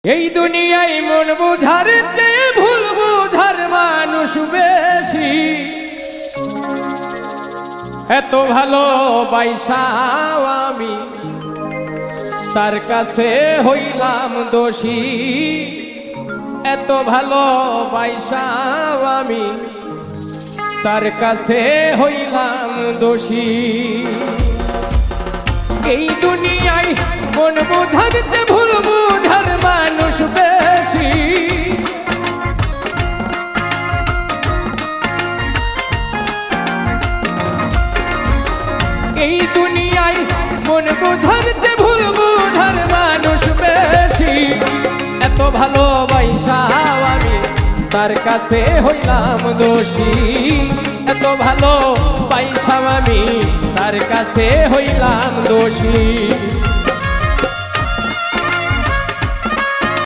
এই দুনিয়ায় মন বুঝার চেয়ে ভুল বুঝার মানুষ বেশি। এত ভালোবাসাও আমি তার কাছে হইলাম দোষী। এত ভালোবাসাও আমি তার কাছে হইলাম দোষী। এই দুনিয়ায় মন বুঝার চেয়ে ভুল বুঝার মানুষ বেশি। এই দুনিয়ায় মন বুঝার চেয়ে ভুল বুঝার মানুষ বেশি। এত ভালোবাসাও আমি তার কাছে হইলাম দোষী। এত ভালোবাসাও আমি তার কাছে হইলাম দোষী।